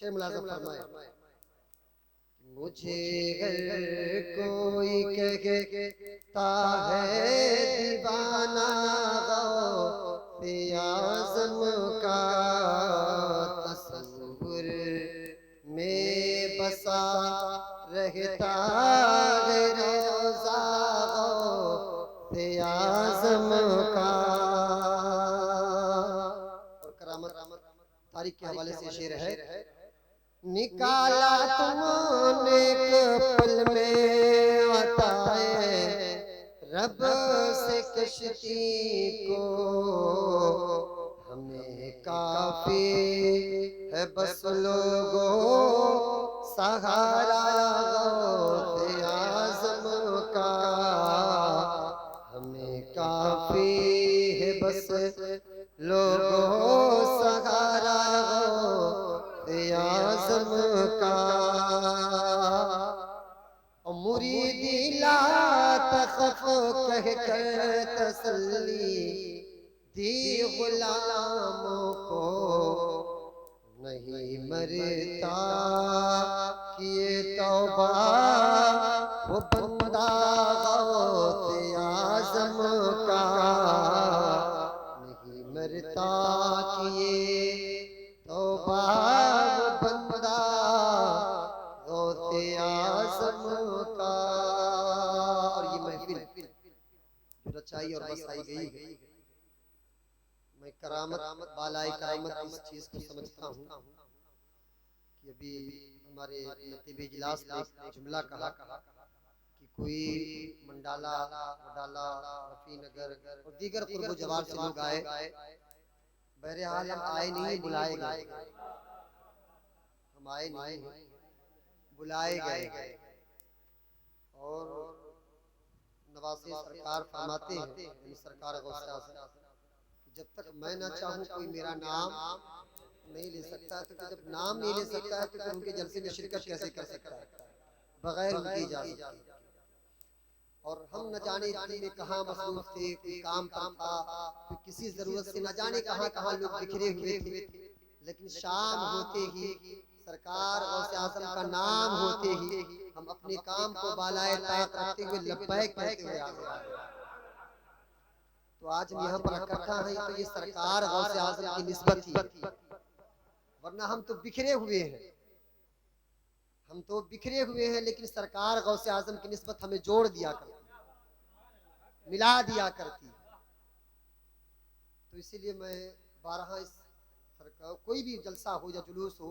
शेर मुलाज़ा फरमाए, मुझे अगर कोई कहता है दीवाना गौसे आज़म का, तसव्वुर में बसा रहता है रोज़ा गौसे आज़म का। और करामत तारीख के हवाले से शेर है, निकाला तुमने एक पल में अताए रब से कश्ती को, हमें काफी है बस लोगों सहारा गौसे आज़म का, हमें काफी है बस लोगों सहारा गौसे आज़म का। मुरीदी ला तखफ कह कर तसल्ली दी गुलामों को, नहीं मरता किए तौबा वो बंदा गौसे आज़म का, नहीं मरता किए तौबा वो बंदा गौसे आज़म का। और ये महफिल जो रचाई और बसाई गई है, मैं करामत बालाई करामत इस चीज को समझता हूँ कि अभी हमारे नतीबे इजलास में एक जुमला कहा कि कोई मंडाला वडाला रफीनगर और दीगर कुर्ब जवार से लोग आए, बहरहाल हम आए नहीं बुलाए गए, हम आए नहीं बुलाए गए। और नवाज़े सरकार फरमाते हैं, सरकार गौसे आज़म, जब तक मैं ना चाहूँ कोई मेरा नाम नहीं ले सकता है, तो जब नाम नहीं ले सकता है तो फिर उनके जलसे में शिरकत कैसे कर सकता है बगैर उनकी इजाज़त के। और हम न जाने इतने में कहाँ मसरूफ थे, कोई काम पर था, कोई किसी जरूरत से न जाने कहाँ कहाँ लोग बिखरे हुए थे, लेकिन शाम होते ही सरकार गौसे आज़म का नाम होते ही हम अपने काम को बालाए ताक रखते हुए लब्बैक कहते हुए आगे आ गए। तो आज हम यहाँ पर इकट्ठा हैं तो ये सरकार गौसे आज़म की निस्बत ही है, वरना हम तो बिखरे हुए हैं, हम तो बिखरे हुए हैं, लेकिन सरकार गौसे आज़म की निस्बत हमें जोड़ दिया करती, मिला दिया करती। तो इसीलिए मैं बारहा इस सरकार कोई भी जलसा हो या जुलूस हो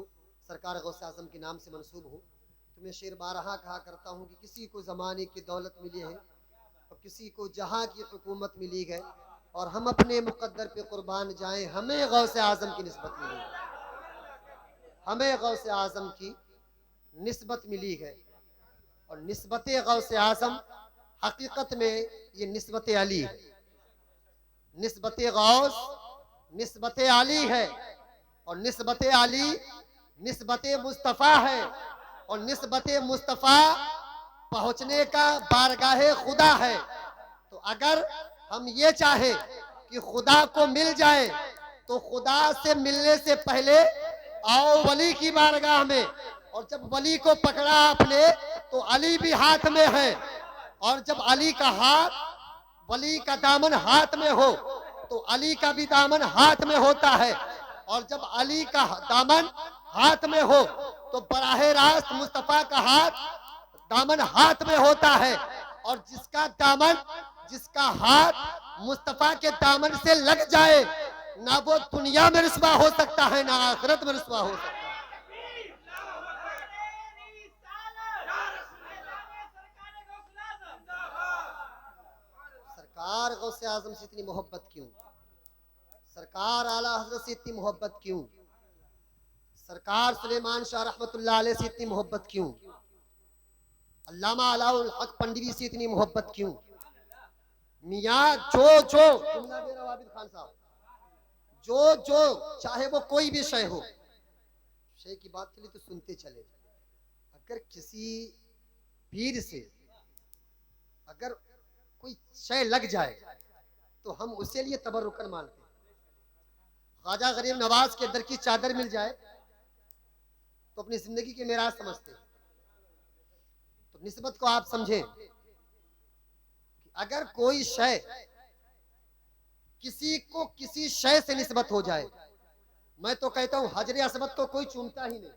सरकार गौसे आज़म के नाम से मंसूब हो, तो मैं शेर बारहा कहा करता हूँ कि किसी को ज़माने की दौलत मिली है और किसी को जहाँ की हुकूमत मिली है, और हम अपने मुक़द्दर पे कुर्बान जाएं, हमें गौसे आज़म की निस्बत मिली है, हमें गौसे आज़म की निस्बत मिली है। और निस्बत गौसे आज़म हकीकत में ये निस्बत अली है, निस्बत गौस निस्बत अली है, और निस्बत अली निस्बत मुस्तफ़ा है, और निस्बत मुस्तफ़ा पहुँचने का बारगाहे खुदा है। तो अगर हम ये चाहे कि खुदा को मिल जाए, तो खुदा से मिलने से पहले आओ वली की बारगाह में, और जब वली को पकड़ा आपने तो अली भी हाथ में है, और जब अली का हाथ वली का दामन हाथ में हो तो अली का भी दामन हाथ में होता है, और जब अली का दामन हाथ में हो तो बराहे रास्त मुस्तफ़ा का हाथ दामन हाथ में होता है। और जिसका हाथ मुस्तफ़ा के दामन से लग जाए, ना वो दुनिया में रुसवा हो सकता है, ना आखिरत में रुसवा हो सकता है। सरकार गौसे आज़म से इतनी मोहब्बत क्यों, सरकार आला हज़रत से इतनी मोहब्बत क्यों, सरकार सुलेमान शाह रहमतुल्लाह अलैह से इतनी मोहब्बत क्यों, अल्लामा अलाउल हक पंडवी से इतनी मोहब्बत क्यों? मियाँ जो खान साहब जो चाहे वो कोई भी शय हो, शय की बात चली तो सुनते चले। अगर किसी पीर से अगर कोई शय लग जाए तो हम उसके लिए तबर्रुकन मानते हैं। ख्वाजा गरीब नवाज के दर की चादर मिल जाए उसको अपनी जिंदगी के मेराज समझते हैं। तो निस्बत को आप समझें कि अगर कोई शय किसी को किसी शय से निस्बत हो जाए, मैं तो कहता हूं हजरे असवद को कोई चूमता ही नहीं,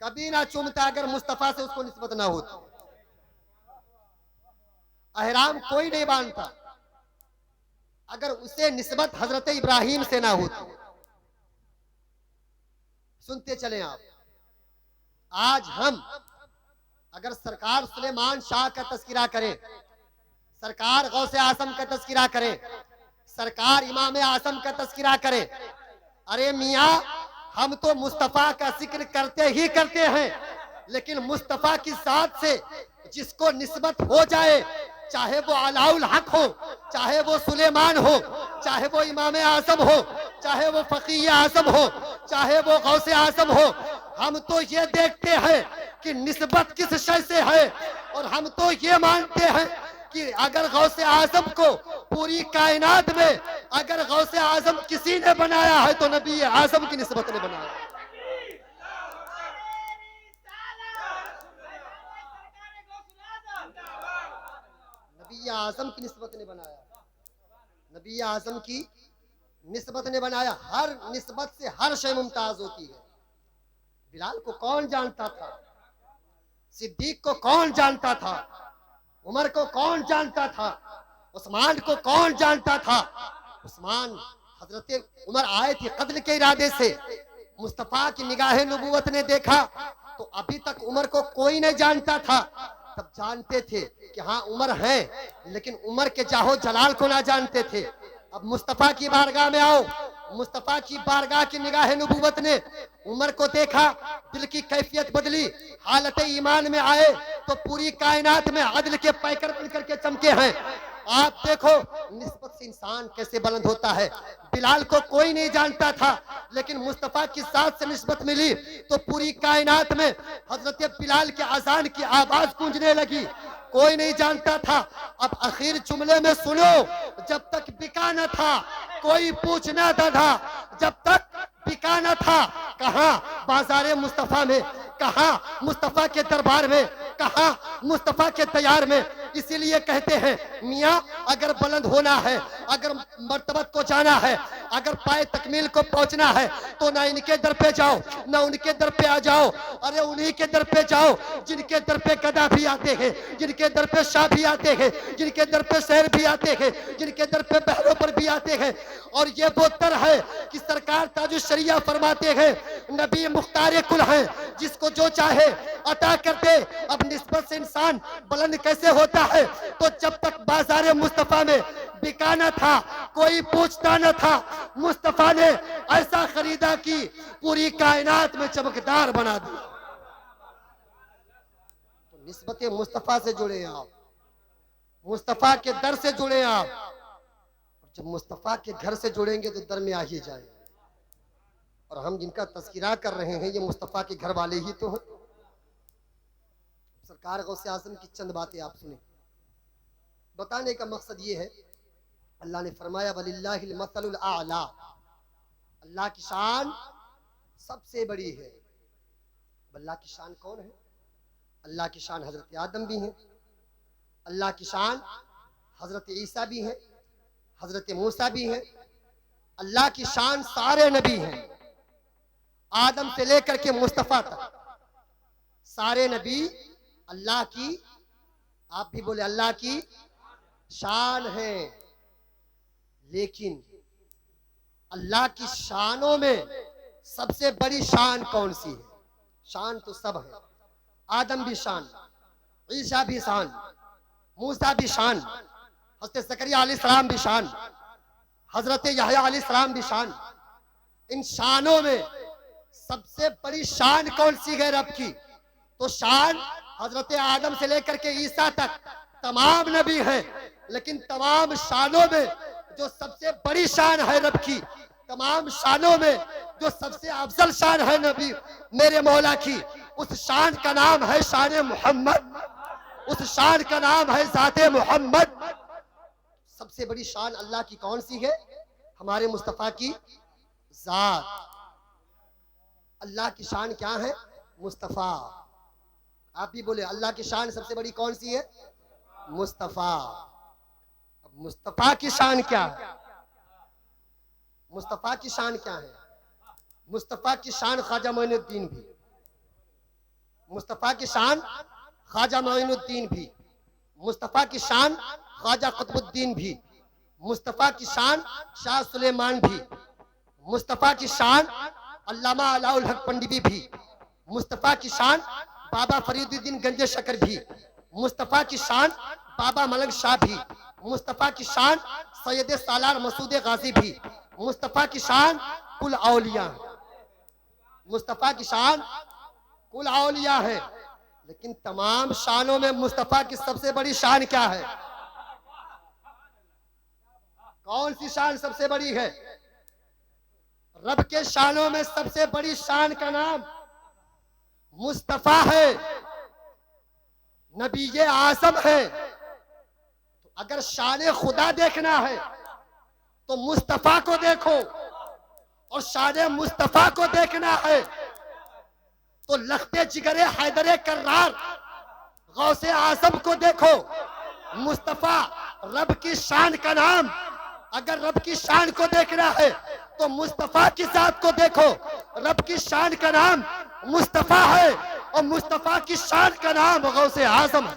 कभी ना चूमता अगर मुस्तफा से उसको निस्बत ना होती। अहराम कोई नहीं बांधता अगर उसे निस्बत हजरत इब्राहिम से ना होती। सुनते चलें आप, आज हम अगर सरकार सुलेमान शाह का तस्करा करें, सरकार गौसे आसम का तस्करा करें, सरकार इमाम आसम का तस्करा करें, अरे मियाँ हम तो मुस्तफा का जिक्र करते ही करते हैं, लेकिन मुस्तफा की साथ से जिसको निस्बत हो जाए, चाहे वो अलाउल हक हो, चाहे वो सुलेमान हो, चाहे वो इमाम आसम हो, चाहे वो फकीह आसम हो, चाहे वो गौसे आसम हो, हम तो ये देखते हैं कि निस्बत किस शय से है। और हम तो ये मानते हैं कि अगर गौसे आजम को पूरी कायनात में अगर गौसे आजम किसी ने बनाया है तो नबी आजम की निस्बत ने बनाया। नबी आजम की निस्बत ने बनाया, नबी आजम की निस्बत ने बनाया। हर निस्बत से हर शय मुमताज होती है। बिलाल को कौन जानता था, सिद्दीक को कौन जानता था, उमर को कौन जानता था, उस्मान को कौन जानता था। उस्मान हजरत उमर आए थे कत्ल के इरादे से, मुस्तफा की निगाहे नबूवत ने देखा तो अभी तक उमर को कोई नहीं जानता था। तब जानते थे कि हाँ उमर है, लेकिन उमर के जाहो जलाल को ना जानते थे। अब मुस्तफा की बारगाह में आओ, मुस्तफा की बारगाह की निगाह नबूवत ने उमर को देखा, दिल की कैफियत बदली, हालत ईमान में आए तो पूरी कायनात में अदल के पैकर बन करके चमके हैं। आप देखो निस्बत से इंसान कैसे बुलंद होता है। बिलाल को कोई नहीं जानता था, लेकिन मुस्तफा की साथ से निस्बत मिली तो पूरी कायनात में हजरत बिलाल के अजान की आवाज गूंजने लगी। कोई नहीं जानता था। अब आखिर जुमले में सुनो, जब तक बिका न था कोई पूछना था, जब तक बिका न था कहां बाजारे मुस्तफा में, कहां मुस्तफा के दरबार में, कहां मुस्तफा के तैयार में। इसीलिए कहते हैं मियाँ अगर बुलंद होना है, अगर मर्तबत को जाना है, अगर पाए तकमील को पहुंचना है तो ना इनके दर पे जाओ ना उनके दर पे आ जाओ, अरे उन्हीं के दर पे जाओ जिनके दर पे गदा भी आते हैं, जिनके दर पे शाह भी आते हैं, जिनके दर पे शहर भी आते हैं, जिनके दर पे बहरों पर भी आते हैं। और ये वो दर है कि सरकार ताजुश शरिया फरमाते हैं नबी मुख्तार कुल है, जिसको जो चाहे अता करते। अब निस्बत से इंसान बुलंद कैसे होता है, तो जब तक बाजारे मुस्तफा में बिका न था कोई पूछता न था, मुस्तफा ने ऐसा खरीदा कि पूरी कायनात में चमकदार बना दिया। तो निस्बत मुस्तफा से जुड़े आप, मुस्तफा के दर से जुड़े आप। जब मुस्तफा के घर से जुड़ेंगे तो दर में आ ही जाएंगे। और हम जिनका तस्करा कर रहे हैं ये मुस्तफा के घर वाले ही तो हैं। सरकार गौसे आज़म की चंद बातें आप सुने। बताने का मकसद ये है, अल्लाह ने फरमाया वलिल्लाहिल मसलुल आला, अल्लाह की शान सबसे बड़ी है। अल्लाह की शान कौन है? अल्लाह की शान हजरत आदम भी है, अल्लाह की शान हजरत ईसा भी है, हजरत मूसा भी है, अल्लाह की शान सारे नबी हैं, आदम से लेकर के मुस्तफा तक सारे नबी अल्लाह की, आप भी बोले अल्लाह की शान है। लेकिन अल्लाह की शानों में सबसे बड़ी शान कौन सी है? शान तो सब है, आदम भी शान, ईसा भी शान, मूसा भी शान, हज़रत ज़करिया अलैहिस्सलाम भी शान, हजरत यहया अलैहिस्सलाम भी शान। इन शानों में सबसे बड़ी शान कौन सी है रब की? तो शान हजरत आदम से लेकर के ईसा तक तमाम नबी हैं, लेकिन तमाम शानों में जो सबसे बड़ी शान है रब की, तमाम शानों में जो सबसे अफजल शान है नबी मेरे मौला की, उस शान का नाम है शान मोहम्मद, उस शान का नाम है ज़ाते मोहम्मद। सबसे बड़ी शान अल्लाह की कौन सी है? हमारे मुस्तफा की जात। अल्लाह की शान क्या है? मुस्तफ़ा। आप भी बोले अल्लाह की शान सबसे बड़ी कौन सी है? मुस्तफ़ा। अब मुस्तफ़ा की शान क्या है? मुस्तफ़ा की शान क्या है? मुस्तफ़ा की शान ख्वाजा मोइनुद्दीन भी, मुस्तफ़ा की शान ख्वाजा मोइनुद्दीन भी, मुस्तफ़ा की शान ख्वाजा कुतुबुद्दीन भी, मुस्तफ़ा की शान शाह सुलेमान भी, मुस्तफ़ा की शान अल्लामा अलाउल हक पंडिती भी, मुस्तफ़ा की शान बाबा फरीदुद्दीन गंजे शकर भी, मुस्तफ़ा की शान बाबा मलंग शाह भी, मुस्तफ़ा की शान सैयद सालार मसूद गाजी भी, मुस्तफ़ा की शान कुल औलिया, मुस्तफ़ा की शान कुल औलिया है। लेकिन तमाम शानों में मुस्तफ़ा की सबसे बड़ी शान क्या है? कौन सी शान सबसे बड़ी है? रब के शानों में सबसे बड़ी शान का नाम मुस्तफ़ा है, नबी आज़म है। तो अगर शान खुदा देखना है तो मुस्तफ़ा को देखो, और शान मुस्तफ़ा को देखना है तो लख्ते जिगरे हैदरे कर्रार गौसे आज़म को देखो। मुस्तफ़ा रब की शान का नाम। अगर रब की शान को देखना है तो मुस्तफ़ा की जात को देखो। रब की शान का नाम मुस्तफ़ा है और मुस्तफ़ा की शान का नाम गौसे आज़म है।